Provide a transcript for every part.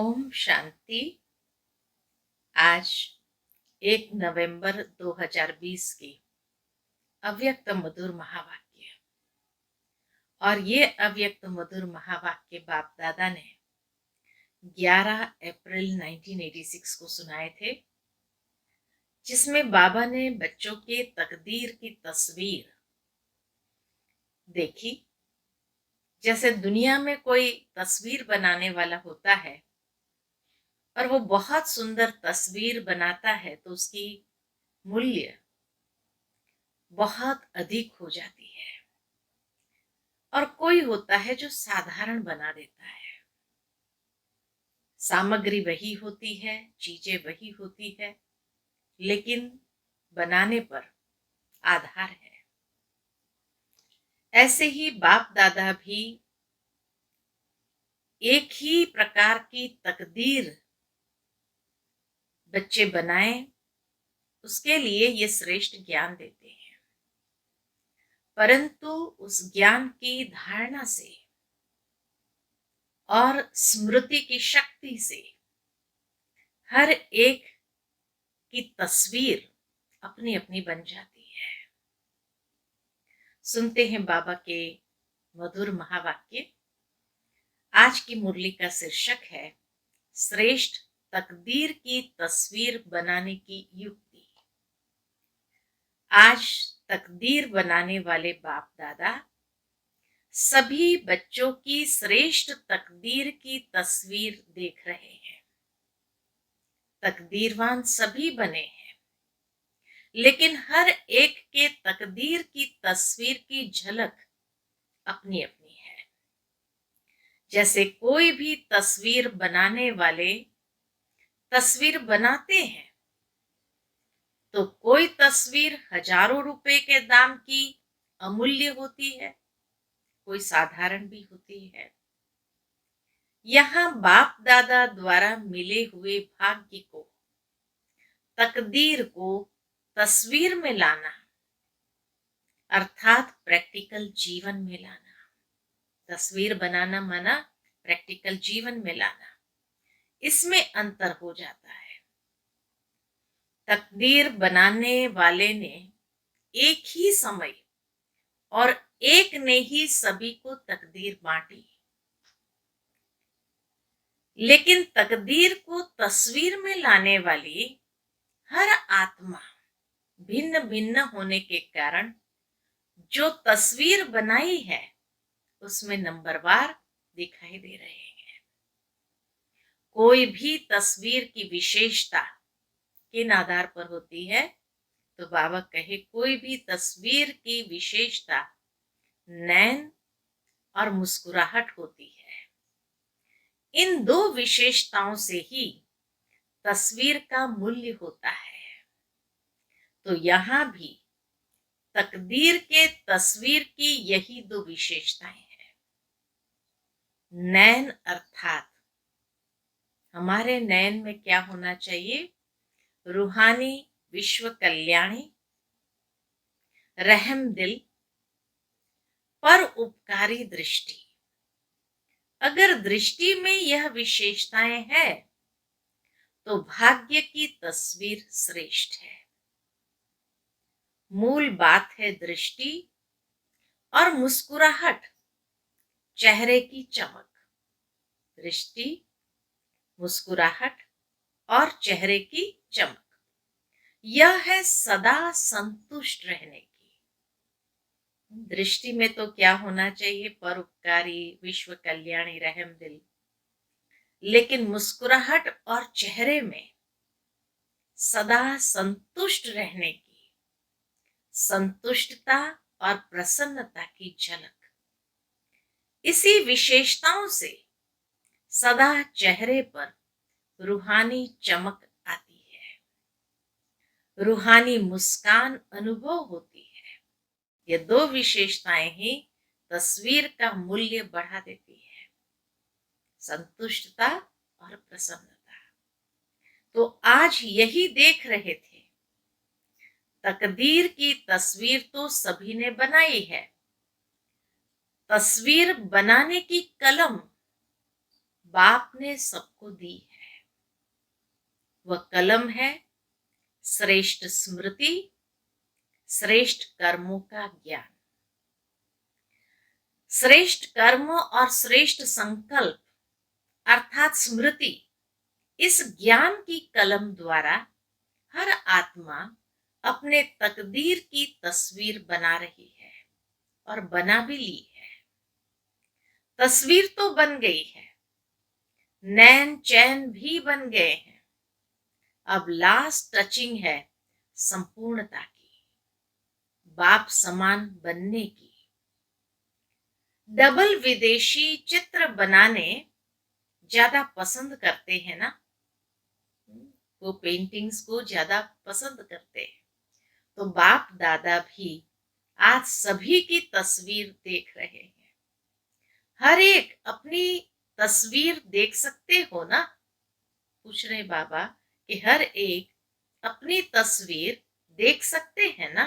ओम शांति। आज 1 नवंबर 2020 की अव्यक्त मधुर महावाक्य। और ये अव्यक्त मधुर महावाक्य बाप दादा ने 11 अप्रैल 1986 को सुनाए थे, जिसमें बाबा ने बच्चों के तकदीर की तस्वीर देखी। जैसे दुनिया में कोई तस्वीर बनाने वाला होता है और वो बहुत सुंदर तस्वीर बनाता है तो उसकी मूल्य बहुत अधिक हो जाती है। और कोई होता है जो साधारण बना देता है। सामग्री वही होती है, चीजें वही होती है, लेकिन बनाने पर आधार है। ऐसे ही बाप दादा भी एक ही प्रकार की तकदीर बच्चे बनाएं, उसके लिए ये श्रेष्ठ ज्ञान देते हैं। परंतु उस ज्ञान की धारणा से और स्मृति की शक्ति से हर एक की तस्वीर अपनी अपनी बन जाती है। सुनते हैं बाबा के मधुर महावाक्य। आज की मुरली का शीर्षक है श्रेष्ठ तकदीर की तस्वीर बनाने की युक्ति। आज तकदीर बनाने वाले बाप दादा सभी बच्चों की श्रेष्ठ तकदीर की तस्वीर देख रहे हैं। तकदीरवान सभी बने हैं, लेकिन हर एक के तकदीर की तस्वीर की झलक अपनी अपनी है। जैसे कोई भी तस्वीर बनाने वाले तस्वीर बनाते हैं तो कोई तस्वीर हजारों रुपए के दाम की अमूल्य होती है, कोई साधारण भी होती है। यहाँ बाप दादा द्वारा मिले हुए भाग्य को, तकदीर को तस्वीर में लाना अर्थात प्रैक्टिकल जीवन में लाना। तस्वीर बनाना माना प्रैक्टिकल जीवन में लाना, इसमें अंतर हो जाता है। तकदीर बनाने वाले ने एक ही समय और एक ने ही सभी को तकदीर बांटी, लेकिन तकदीर को तस्वीर में लाने वाली हर आत्मा भिन्न भिन्न होने के कारण जो तस्वीर बनाई है उसमें नंबरवार दिखाई दे रहे हैं। कोई भी तस्वीर की विशेषता किन आधार पर होती है? तो बाबा कहे कोई भी तस्वीर की विशेषता नैन और मुस्कुराहट होती है। इन दो विशेषताओं से ही तस्वीर का मूल्य होता है। तो यहाँ भी तकदीर के तस्वीर की यही दो विशेषताएं हैं। नैन अर्थात हमारे नैन में क्या होना चाहिए? रूहानी विश्व कल्याणी, रहम दिल, पर उपकारी दृष्टि। अगर दृष्टि में यह विशेषताएं हैं तो भाग्य की तस्वीर श्रेष्ठ है। मूल बात है दृष्टि और मुस्कुराहट, चेहरे की चमक। दृष्टि, मुस्कुराहट और चेहरे की चमक, यह है सदा संतुष्ट रहने की। दृष्टि में तो क्या होना चाहिए? परोपकारी, विश्व कल्याणी, रहम दिल। लेकिन मुस्कुराहट और चेहरे में सदा संतुष्ट रहने की, संतुष्टता और प्रसन्नता की झलक। इसी विशेषताओं से सदा चेहरे पर रूहानी चमक आती है, रूहानी मुस्कान अनुभव होती है। ये दो विशेषताएं ही तस्वीर का मूल्य बढ़ा देती है, संतुष्टता और प्रसन्नता। तो आज यही देख रहे थे। तकदीर की तस्वीर तो सभी ने बनाई है। तस्वीर बनाने की कलम बाप ने सबको दी है। वह कलम है श्रेष्ठ स्मृति, श्रेष्ठ कर्मों का ज्ञान। श्रेष्ठ कर्म और श्रेष्ठ संकल्प अर्थात स्मृति, इस ज्ञान की कलम द्वारा हर आत्मा अपने तकदीर की तस्वीर बना रही है और बना भी ली है। तस्वीर तो बन गई है, नैन चैन भी बन गए हैं। अब लास्ट टचिंग है संपूर्णता की, बाप समान बनने की। डबल विदेशी चित्र बनाने ज्यादा पसंद करते हैं ना, वो पेंटिंग्स को ज्यादा पसंद करते हैं। तो बाप दादा भी आज सभी की तस्वीर देख रहे हैं। हर एक अपनी तस्वीर देख सकते हो ना, पूछ रहे बाबा कि हर एक अपनी तस्वीर देख सकते हैं ना,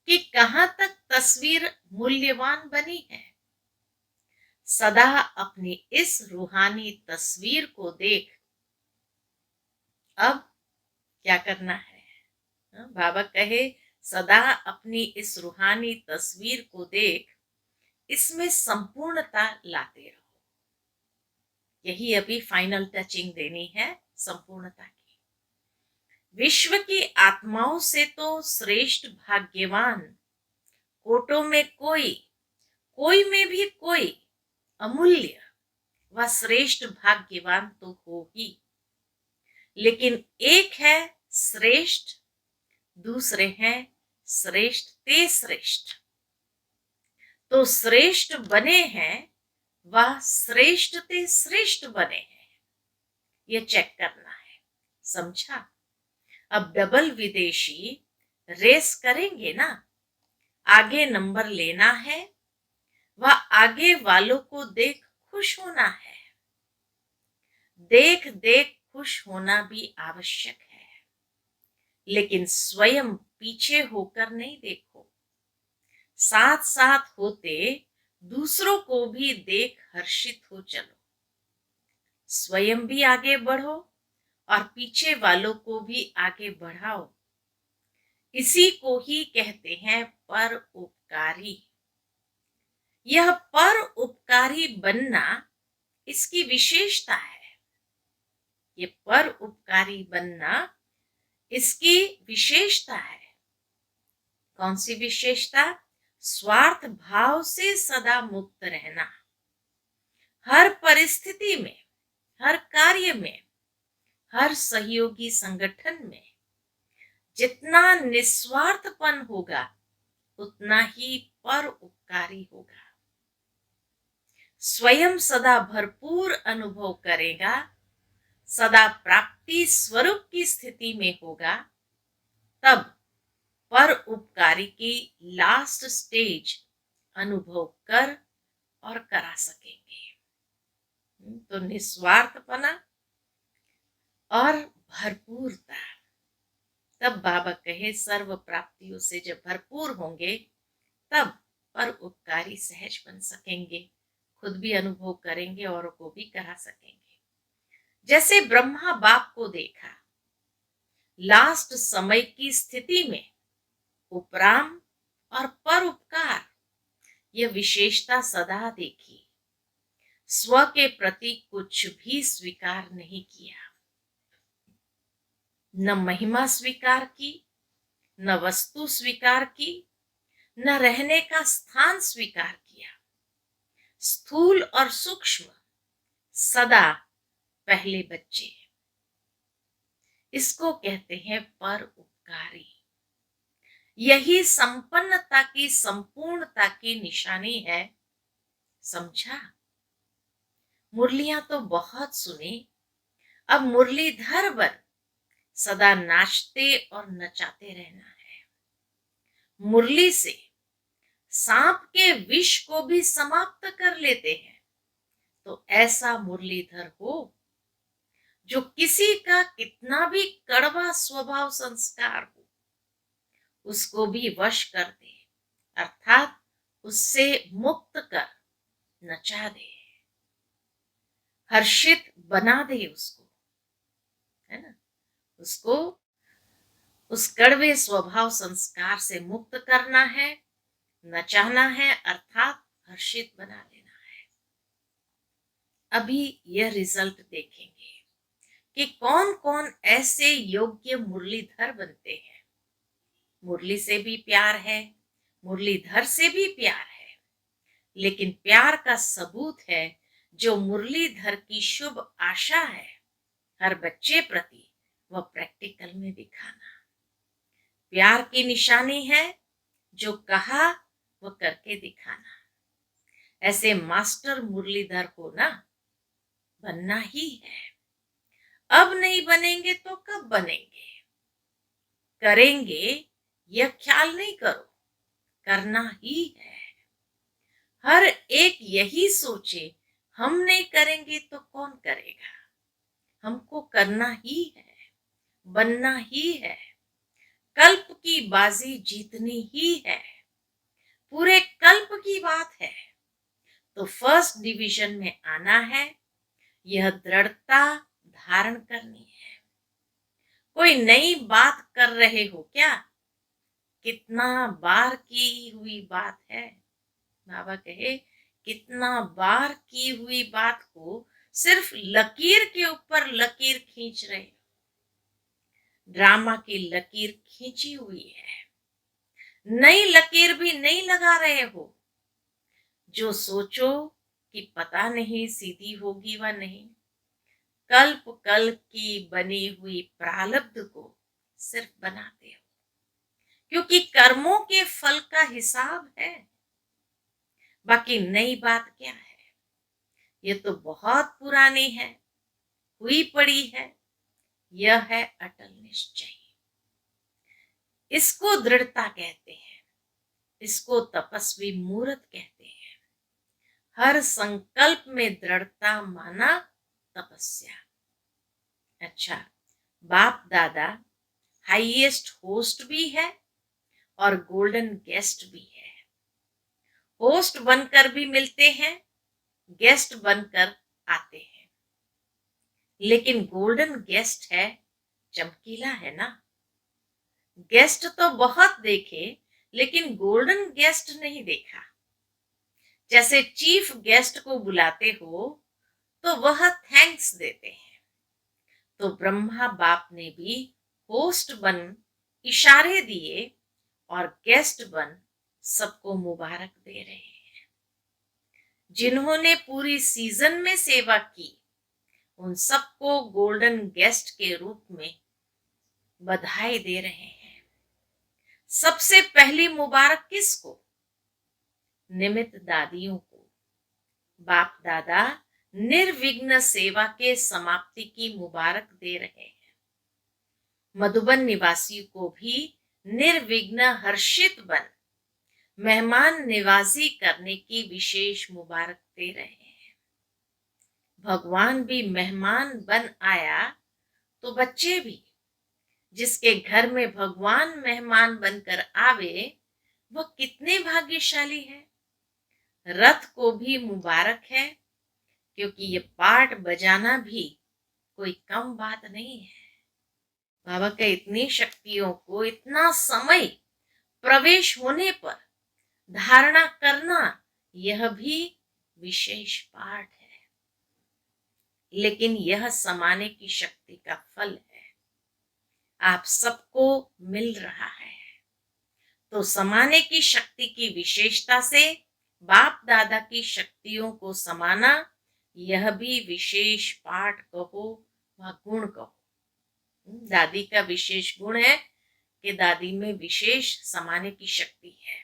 कि कहां तक तस्वीर मूल्यवान बनी है। सदा अपनी इस रूहानी तस्वीर को देख अब क्या करना है। बाबा कहे सदा अपनी इस रूहानी तस्वीर को देख, इसमें संपूर्णता लाते रहो। यही अभी फाइनल टचिंग देनी है संपूर्णता की। विश्व की आत्माओं से तो श्रेष्ठ भाग्यवान कोटों में कोई, कोई में भी कोई अमूल्य व श्रेष्ठ भाग्यवान तो हो ही, लेकिन एक है श्रेष्ठ, दूसरे हैं श्रेष्ठ ते श्रेष्ठ। तो श्रेष्ठ बने हैं वह श्रेष्ठ ते श्रेष्ठ बने हैं, ये चेक करना है। समझा? अब डबल विदेशी रेस करेंगे ना, आगे नंबर लेना है, वह आगे वालों को देख खुश होना है। देख देख खुश होना भी आवश्यक है, लेकिन स्वयं पीछे होकर नहीं देखो। साथ साथ होते दूसरों को भी देख हर्षित हो चलो। स्वयं भी आगे बढ़ो और पीछे वालों को भी आगे बढ़ाओ। इसी को ही कहते हैं पर उपकारी। यह पर उपकारी बनना इसकी विशेषता है। ये पर उपकारी बनना इसकी विशेषता है। कौन सी विशेषता? स्वार्थ भाव से सदा मुक्त रहना। हर परिस्थिति में, हर कार्य में, हर सहयोगी संगठन में जितना निस्वार्थपन होगा उतना ही पर उपकारी होगा। स्वयं सदा भरपूर अनुभव करेगा, सदा प्राप्ति स्वरूप की स्थिति में होगा, तब पर उपकारी की लास्ट स्टेज अनुभव कर और करा सकेंगे। तो निस्वार्थपना और भरपूरता, तब बाबा कहे सर्व प्राप्तियों से जब भरपूर होंगे तब पर उपकारी सहज बन सकेंगे, खुद भी अनुभव करेंगे और को भी करा सकेंगे। जैसे ब्रह्मा बाप को देखा, लास्ट समय की स्थिति में उपराम और पर उपकार, यह विशेषता सदा देखी। स्व के प्रति कुछ भी स्वीकार नहीं किया, न महिमा स्वीकार की, न वस्तु स्वीकार की, न रहने का स्थान स्वीकार किया। स्थूल और सूक्ष्म सदा पहले बच्चे, इसको कहते हैं पर उपकारी। यही संपन्नता की, संपूर्णता की निशानी है। समझा? मुरलियां तो बहुत सुनी, अब मुरलीधर बन सदा नाचते और नचाते रहना है। मुरली से सांप के विष को भी समाप्त कर लेते हैं। तो ऐसा मुरलीधर हो जो किसी का कितना भी कड़वा स्वभाव संस्कार हो उसको भी वश कर दे, अर्थात उससे मुक्त कर नचा दे। हर्षित बना दे उसको, है ना, उसको उस कड़वे स्वभाव संस्कार से मुक्त करना है, नचाना है, अर्थात हर्षित बना देना है। अभी यह रिजल्ट देखेंगे कि कौन कौन ऐसे योग्य मुरलीधर बनते हैं। मुरली से भी प्यार है, मुरलीधर से भी प्यार है, लेकिन प्यार का सबूत है जो मुरलीधर की शुभ आशा है हर बच्चे प्रति, वह प्रैक्टिकल में दिखाना। प्यार की निशानी है जो कहा वह करके दिखाना। ऐसे मास्टर मुरलीधर हो ना, बनना ही है। अब नहीं बनेंगे तो कब बनेंगे? करेंगे यह ख्याल नहीं करो, करना ही है। हर एक यही सोचे, हम नहीं करेंगे तो कौन करेगा? हमको करना ही है, बनना ही है, कल्प की बाजी जीतनी ही है। पूरे कल्प की बात है तो फर्स्ट डिवीजन में आना है, यह दृढ़ता धारण करनी है। कोई नई बात कर रहे हो क्या? कितना बार की हुई बात है। बाबा कहे कितना बार की हुई बात को सिर्फ लकीर के ऊपर लकीर खींच रहे हो। ड्रामा की लकीर खींची हुई है, नई लकीर भी नहीं लगा रहे हो। जो सोचो कि पता नहीं सीधी होगी व नहीं, कल्प कल्प की बनी हुई प्रारब्ध को सिर्फ बनाते हो, क्योंकि कर्मों के फल का हिसाब है। बाकी नई बात क्या है? ये तो बहुत पुरानी है, हुई पड़ी है। यह है अटल निश्चय। इसको दृढ़ता कहते हैं, इसको तपस्वी मूर्त कहते हैं। हर संकल्प में दृढ़ता माना तपस्या। अच्छा, बाप दादा हाईएस्ट होस्ट भी है और गोल्डन गेस्ट भी है। होस्ट बनकर भी मिलते हैं, गेस्ट बनकर आते हैं, लेकिन गोल्डन गेस्ट है, चमकीला है ना। गेस्ट तो बहुत देखे, लेकिन गोल्डन गेस्ट नहीं देखा। जैसे चीफ गेस्ट को बुलाते हो तो वह थैंक्स देते हैं, तो ब्रह्मा बाप ने भी होस्ट बन इशारे दिए और गेस्ट बन सबको मुबारक दे रहे हैं। जिन्होंने पूरी सीजन में सेवा की उन सबको गोल्डन गेस्ट के रूप में बधाई दे रहे हैं। सबसे पहली मुबारक किसको? निमित्त दादियों को। बाप दादा निर्विघ्न सेवा के समाप्ति की मुबारक दे रहे हैं। मधुबन निवासियों को भी निर्विघ्न हर्षित बन मेहमान निवाजी करने की विशेष मुबारक दे रहे हैं। भगवान भी मेहमान बन आया तो बच्चे भी, जिसके घर में भगवान मेहमान बनकर आवे वह कितने भाग्यशाली है। रथ को भी मुबारक है, क्योंकि ये पार्ट बजाना भी कोई कम बात नहीं है। बाबा के इतनी शक्तियों को इतना समय प्रवेश होने पर धारणा करना, यह भी विशेष पाठ है। लेकिन यह समाने की शक्ति का फल है, आप सबको मिल रहा है। तो समाने की शक्ति की विशेषता से बाप दादा की शक्तियों को समाना, यह भी विशेष पाठ कहो व गुण कहो। दादी का विशेष गुण है कि दादी में विशेष समाने की शक्ति है,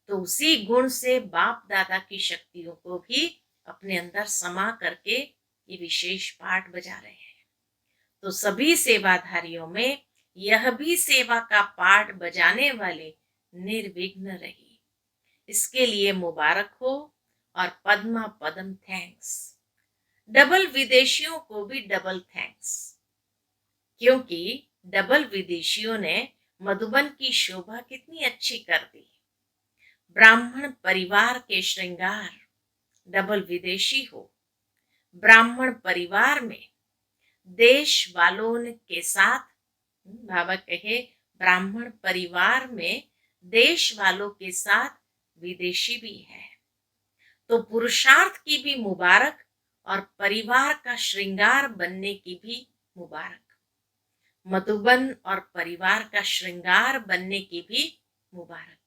तो उसी गुण से बाप दादा की शक्तियों को भी अपने अंदर समा करके ये विशेष पाठ बजा रहे हैं। तो सभी सेवाधारियों में यह भी सेवा का पाठ बजाने वाले निर्विघ्न रही, इसके लिए मुबारक हो और पद्मा पदम थैंक्स। डबल विदेशियों को भी डबल थैंक्स, क्योंकि डबल विदेशियों ने मधुबन की शोभा कितनी अच्छी कर दी। ब्राह्मण परिवार के श्रृंगार डबल विदेशी हो, ब्राह्मण परिवार में देश वालों के साथ, बाबा कहे ब्राह्मण परिवार में देश वालों के साथ विदेशी भी है, तो पुरुषार्थ की भी मुबारक और परिवार का श्रृंगार बनने की भी मुबारक। मधुबन और परिवार का श्रृंगार बनने की भी मुबारक।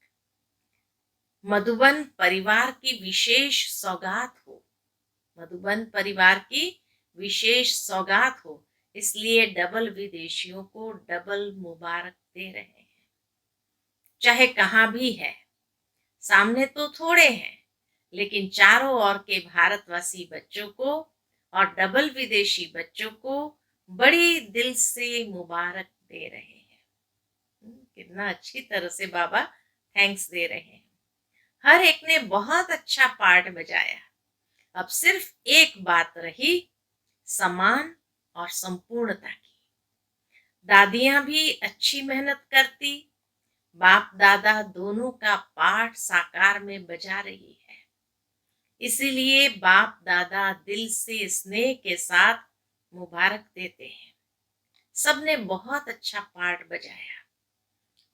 मधुबन परिवार की विशेष सौगात हो, मधुबन परिवार की विशेष सौगात हो, इसलिए डबल विदेशियों को डबल मुबारक दे रहे हैं। चाहे कहां भी है, सामने तो थोड़े हैं, लेकिन चारों ओर के भारतवासी बच्चों को और डबल विदेशी बच्चों को बड़ी दिल से मुबारक दे रहे हैं। कितना अच्छी तरह से बाबा थैंक्स दे रहे हैं। हर एक ने बहुत अच्छा पार्ट बजाया। अब सिर्फ एक बात रही, समान और संपूर्णता की। दादियां भी अच्छी मेहनत करती, बाप दादा दोनों का पाठ साकार में बजा रही है, इसीलिए बाप दादा दिल से स्नेह के साथ मुबारक देते हैं। सबने बहुत अच्छा पार्ट बजाया।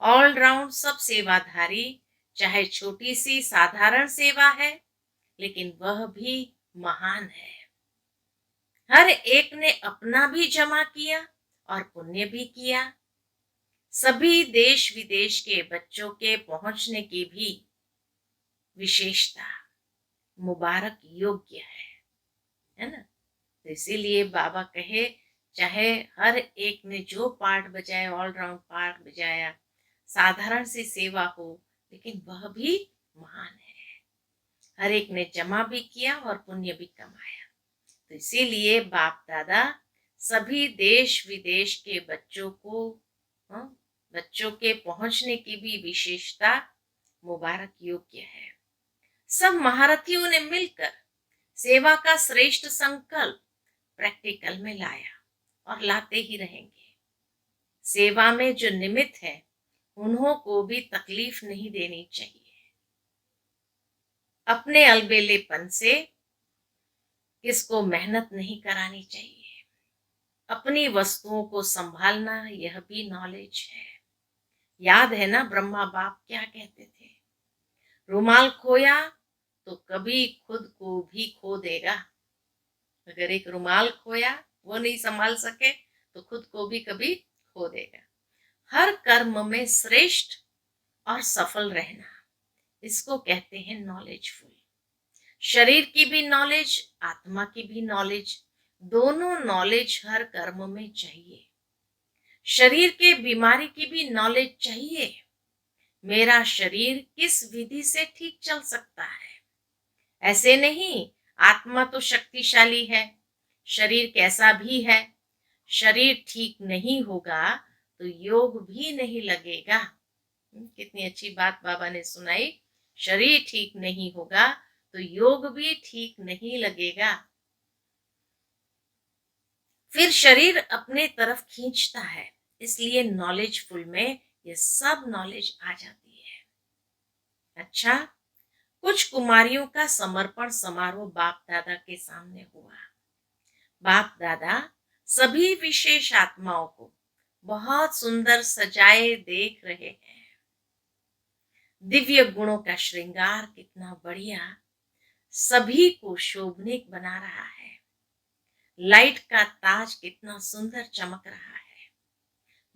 ऑलराउंड सब सेवाधारी, चाहे छोटी सी साधारण सेवा है, लेकिन वह भी महान है। हर एक ने अपना भी जमा किया और पुण्य भी किया। सभी देश विदेश के बच्चों के पहुंचने की भी विशेषता मुबारक योग्य है ना। तो इसीलिए बाबा कहे चाहे हर एक ने जो पार्ट बजाया, ऑलराउंड पार्ट बजाया, साधारण सी सेवा हो, लेकिन वह भी महान है। हर एक ने जमा भी किया और पुण्य भी कमाया। तो इसीलिए बाप दादा सभी देश विदेश के बच्चों को, बच्चों के पहुंचने की भी विशेषता मुबारक योग्य है। सब महारथियों ने मिलकर सेवा का श्रेष्ठ संकल्प प्रैक्टिकल में लाया और लाते ही रहेंगे। सेवा में जो निमित्त है, उन्हों को भी तकलीफ नहीं देनी चाहिए। अपने अलबेलेपन से किसको मेहनत नहीं करानी चाहिए। अपनी वस्तुओं को संभालना, यह भी नॉलेज है। याद है ना ब्रह्मा बाप क्या कहते थे, रुमाल खोया तो कभी खुद को भी खो देगा। अगर एक रुमाल खोया, वो नहीं संभाल सके, तो खुद को भी कभी खो देगा। हर कर्म में श्रेष्ठ और सफल रहना, इसको कहते हैं नॉलेजफुल। शरीर की भी नॉलेज, आत्मा की भी नॉलेज, दोनों नॉलेज हर कर्म में चाहिए। शरीर के बीमारी की भी नॉलेज चाहिए। मेरा शरीर किस विधि से ठीक चल सकता है, ऐसे नहीं आत्मा तो शक्तिशाली है, शरीर कैसा भी है, शरीर ठीक नहीं होगा तो योग भी नहीं लगेगा। कितनी अच्छी बात बाबा ने सुनाई। शरीर ठीक नहीं होगा तो योग भी ठीक नहीं लगेगा। फिर शरीर अपने तरफ खींचता है, इसलिए नॉलेजफुल में ये सब नॉलेज आ जाती है। अच्छा, कुछ कुमारियों का समर्पण समारोह बाप दादा के सामने हुआ। बाप दादा सभी विशेष आत्माओं को बहुत सुंदर सजाए देख रहे हैं। दिव्य गुणों का श्रृंगार कितना बढ़िया, सभी को शोभनीक बना रहा है। लाइट का ताज कितना सुंदर चमक रहा है।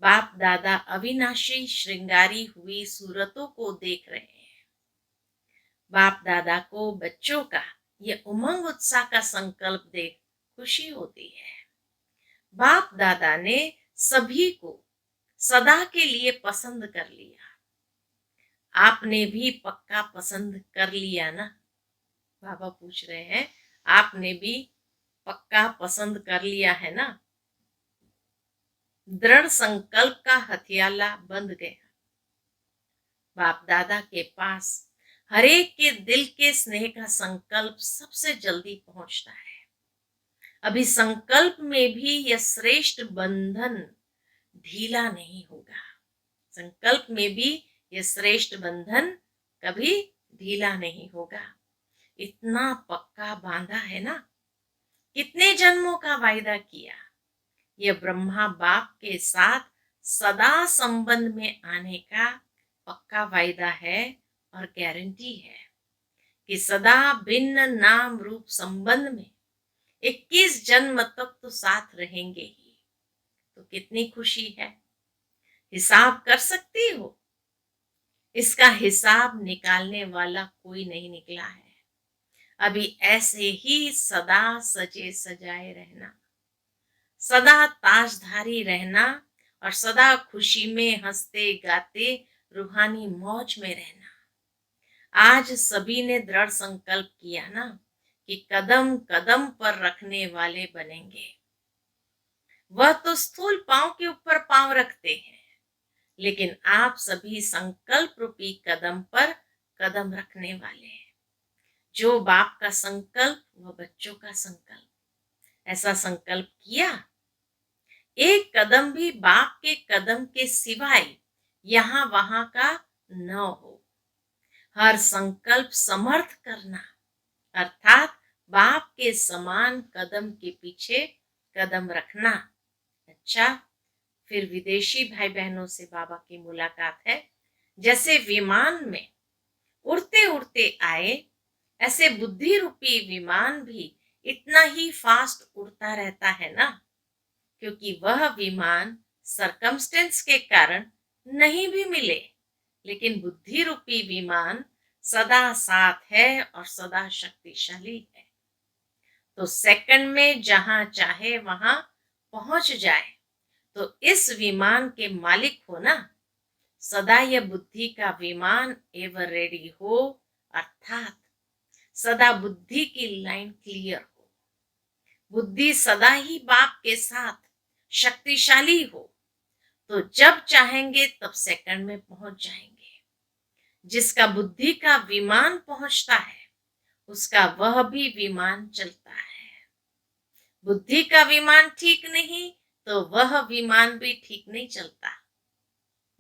बाप दादा अविनाशी श्रृंगारी हुई सूरतों को देख रहे हैं। बाप दादा को बच्चों का ये उमंग उत्साह का संकल्प देख खुशी होती है। बाप दादा ने सभी को सदा के लिए पसंद कर लिया। आपने भी पक्का पसंद कर लिया ना? बाबा पूछ रहे हैं, आपने भी पक्का पसंद कर लिया है ना? दृढ़ संकल्प का हथियाला बंध गया। बाप दादा के पास हरेक के दिल के स्नेह का संकल्प सबसे जल्दी पहुंचता है। अभी संकल्प में भी यह श्रेष्ठ बंधन ढीला नहीं होगा। संकल्प में भी यह श्रेष्ठ बंधन कभी ढीला नहीं होगा। इतना पक्का बांधा है ना, कितने जन्मों का वायदा किया। यह ब्रह्मा बाप के साथ सदा संबंध में आने का पक्का वायदा है और गारंटी है कि सदा भिन्न नाम रूप संबंध में 21 जन्म तक तो साथ रहेंगे ही। तो कितनी खुशी है। हिसाब कर सकती हो। इसका हिसाब निकालने वाला कोई नहीं निकला है। अभी ऐसे ही सदा सजे सजाए रहना, सदा ताजधारी रहना और सदा खुशी में हंसते गाते रूहानी मौज में रहना। आज सभी ने दृढ़ संकल्प किया ना कि कदम कदम पर रखने वाले बनेंगे। वह तो स्थूल पांव के ऊपर पांव रखते हैं, लेकिन आप सभी संकल्प रूपी कदम पर कदम रखने वाले हैं। जो बाप का संकल्प वह बच्चों का संकल्प। ऐसा संकल्प किया। एक कदम भी बाप के कदम के सिवाय यहां वहां का न हो। हर संकल्प समर्थ करना, अर्थात बाप के समान कदम के पीछे कदम रखना। अच्छा, फिर विदेशी भाई बहनों से बाबा की मुलाकात है। जैसे विमान में उड़ते उड़ते आए, ऐसे बुद्धि रूपी विमान भी इतना ही फास्ट उड़ता रहता है ना, क्योंकि वह विमान सरकमस्टेंस के कारण नहीं भी मिले, लेकिन बुद्धि रूपी विमान सदा साथ है और सदा शक्तिशाली है। तो सेकंड में जहां चाहे वहां पहुंच जाए। तो इस विमान के मालिक हो ना। सदा यह बुद्धि का विमान एवर रेडी हो, अर्थात सदा बुद्धि की लाइन क्लियर हो। बुद्धि सदा ही बाप के साथ शक्तिशाली हो, तो जब चाहेंगे तब सेकंड में पहुंच जाएंगे। जिसका बुद्धि का विमान पहुंचता है, उसका वह भी विमान चलता है। बुद्धि का विमान ठीक नहीं तो वह विमान भी ठीक नहीं चलता।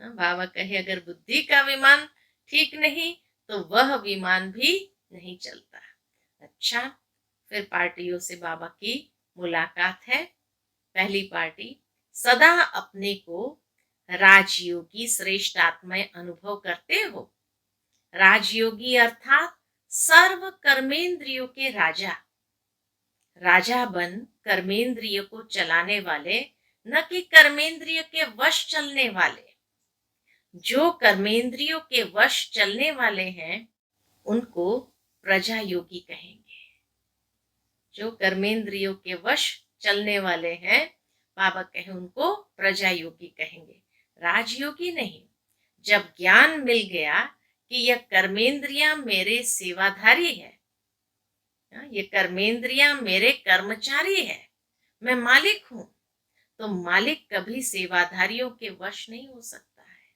बाबा कहे अगर बुद्धि का विमान ठीक नहीं तो वह विमान भी नहीं चलता। अच्छा, फिर पार्टियों से बाबा की मुलाकात है। पहली पार्टी, सदा अपने को राजयोगी श्रेष्ठ आत्माएं अनुभव करते हो। राजयोगी अर्थात सर्व कर्मेंद्रियों के राजा। राजा बन कर्मेंद्रिय को चलाने वाले, न कि कर्मेंद्रिय के वश चलने वाले। जो कर्मेंद्रियों के वश चलने वाले हैं उनको प्रजा योगी कहेंगे। जो कर्मेंद्रियों के वश चलने वाले हैं, बाबा कहे उनको प्रजा योगी कहेंगे, राजयोगी नहीं। जब ज्ञान मिल गया कि यह कर्मेंद्रियां मेरे सेवाधारी है, ये कर्मेंद्रियां मेरे कर्मचारी है, मैं मालिक हूं, तो मालिक कभी सेवाधारियों के वश नहीं हो सकता है।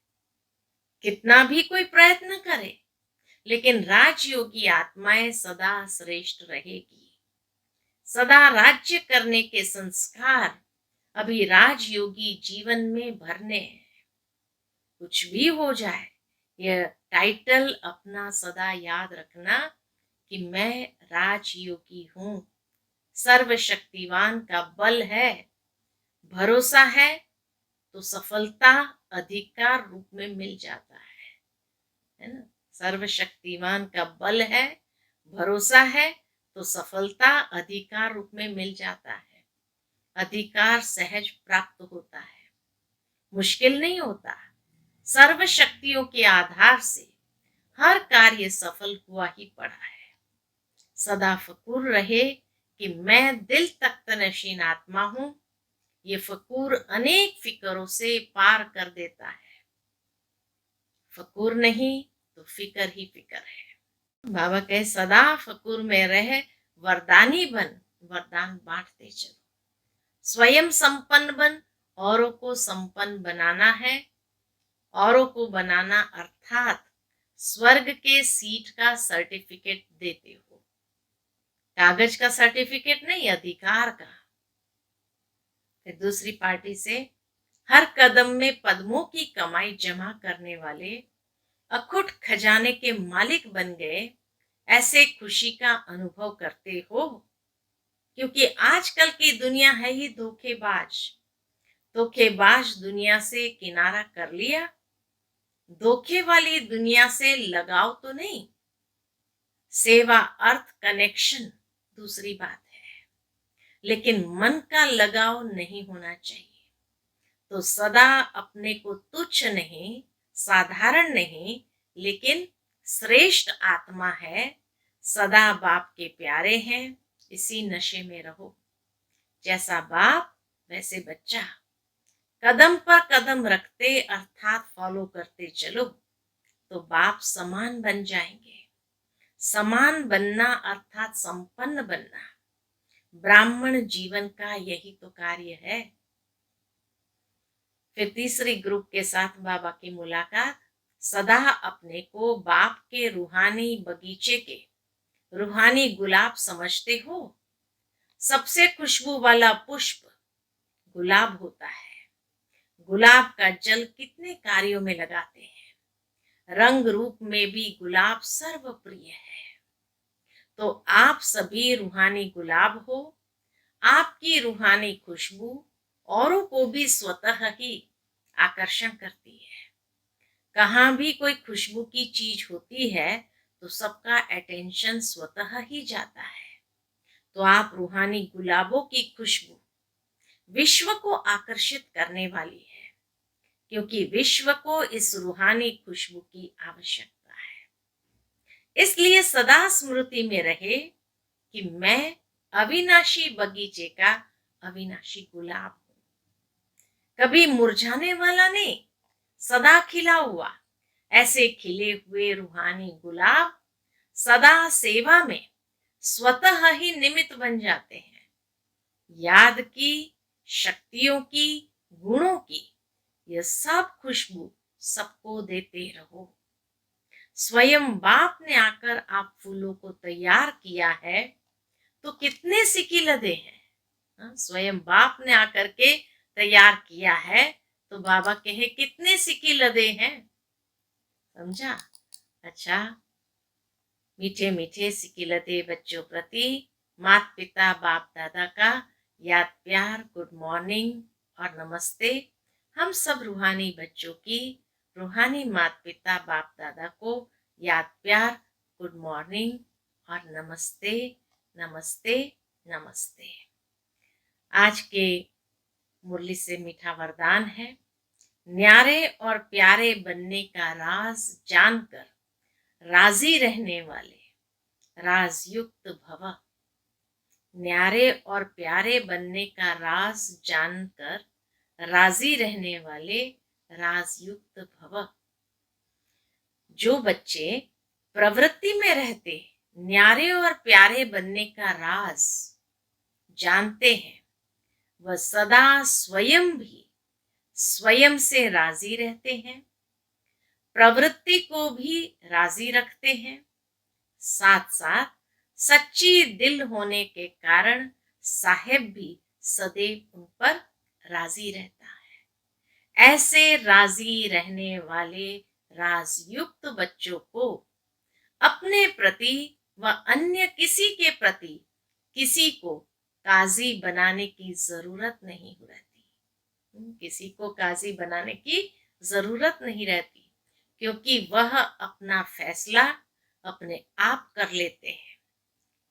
कितना भी कोई प्रयत्न करे, लेकिन राजयोगी आत्माएं सदा श्रेष्ठ रहेगी। सदा राज्य करने के संस्कार अभी राजयोगी जीवन में भरने हैं। कुछ भी हो जाए, यह टाइटल अपना सदा याद रखना कि मैं राजयोगी हूं। सर्वशक्तिवान का बल है, भरोसा है, तो सफलता अधिकार रूप में मिल जाता है ना। सर्वशक्तिवान का बल है, भरोसा है, तो सफलता अधिकार रूप में मिल जाता है। अधिकार सहज प्राप्त होता है, मुश्किल नहीं होता। सर्व शक्तियों के आधार से हर कार्य सफल हुआ ही पड़ा है। सदा फकूर रहे कि मैं दिल तख्त नशीन आत्मा हूं। ये फकूर अनेक फिक्रों से पार कर देता है। फकूर नहीं तो फिक्र ही फिक्र है। बाबा कहे सदा फकूर में रह, वरदानी बन, वरदान बांटते चलो। स्वयं संपन्न बन, औरों को संपन्न बनाना है। औरों को बनाना अर्थात स्वर्ग के सीट का सर्टिफिकेट देते हो। कागज का सर्टिफिकेट नहीं, अधिकार का। फिर दूसरी पार्टी से, हर कदम में पद्मों की कमाई जमा करने वाले अखुट खजाने के मालिक बन गए, ऐसे खुशी का अनुभव करते हो। क्योंकि आजकल की दुनिया है ही धोखेबाज। धोखेबाज दुनिया से किनारा कर लिया, धोखे वाली दुनिया से लगाव तो नहीं। सेवा, अर्थ, कनेक्शन दूसरी बात है, लेकिन मन का लगाव नहीं होना चाहिए। तो सदा अपने को तुच्छ नहीं, साधारण नहीं, लेकिन श्रेष्ठ आत्मा है, सदा बाप के प्यारे हैं, इसी नशे में रहो। जैसा बाप वैसे बच्चा, कदम पर कदम रखते अर्थात फॉलो करते चलो तो बाप समान बन जाएंगे। समान बनना अर्थात संपन्न बनना, ब्राह्मण जीवन का यही तो कार्य है। फिर तीसरी ग्रुप के साथ बाबा की मुलाकात। सदा अपने को बाप के रूहानी बगीचे के रूहानी गुलाब समझते हो। सबसे खुशबू वाला पुष्प गुलाब होता है। गुलाब का जल कितने कार्यों में लगाते हैं, रंग रूप में भी गुलाब सर्वप्रिय है। तो आप सभी रूहानी गुलाब हो। आपकी रूहानी खुशबू औरों को भी स्वतः ही आकर्षण करती है। कहाँ भी कोई खुशबू की चीज होती है तो सबका अटेंशन स्वतः ही जाता है। तो आप रूहानी गुलाबों की खुशबू विश्व को आकर्षित करने वाली है, क्योंकि विश्व को इस रूहानी खुशबू की आवश्यकता है। इसलिए सदा स्मृति में रहे कि मैं अविनाशी बगीचे का अविनाशी गुलाब हूं, कभी मुरझाने वाला नहीं, सदा खिला हुआ। ऐसे खिले हुए रूहानी गुलाब सदा सेवा में स्वतः ही निमित्त बन जाते हैं। याद की, शक्तियों की, गुणों की यह सब खुशबू सबको देते रहो। स्वयं बाप ने आकर आप फूलों को तैयार किया है तो कितने सिकी लदे हैं। स्वयं बाप ने आकर के तैयार किया है तो बाबा कहे कितने सिकी लदे हैं। समझा? अच्छा, मीठे मीठे सिकी लदे बच्चों प्रति माता पिता बाप दादा का याद प्यार, गुड मॉर्निंग और नमस्ते। हम सब रूहानी बच्चों की रूहानी माता पिता बाप दादा को याद प्यार, गुड मॉर्निंग और नमस्ते नमस्ते नमस्ते। आज के मुरली से मीठा वरदान है, न्यारे और प्यारे बनने का राज जानकर राजी रहने वाले राजयुक्त भव। न्यारे और प्यारे बनने का राज जानकर राजी रहने वाले राजयुक्त भव। जो बच्चे प्रवृत्ति में रहते न्यारे और प्यारे बनने का राज जानते हैं, वह सदा स्वयं भी स्वयं से राजी रहते हैं, प्रवृत्ति को भी राजी रखते हैं। साथ साथ सच्ची दिल होने के कारण साहेब भी सदैव उन पर राजी रहता है। ऐसे राजी रहने वाले राजयुक्त बच्चों को अपने प्रति व अन्य किसी के प्रति किसी को काजी बनाने की जरूरत नहीं रहती। किसी को काजी बनाने की जरूरत नहीं रहती, क्योंकि वह अपना फैसला अपने आप कर लेते हैं।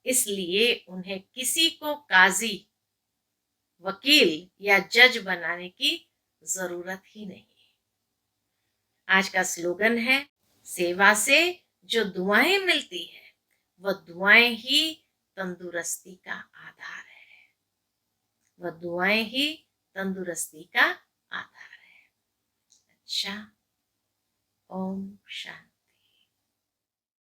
इसलिए उन्हें किसी को काजी, वकील या जज बनाने की जरूरत ही नहीं। आज का स्लोगन है, सेवा से जो दुआएं मिलती है वह दुआएं ही तंदुरुस्ती का आधार है। वह दुआएं ही तंदुरुस्ती का आधार है। अच्छा, ओम शांति।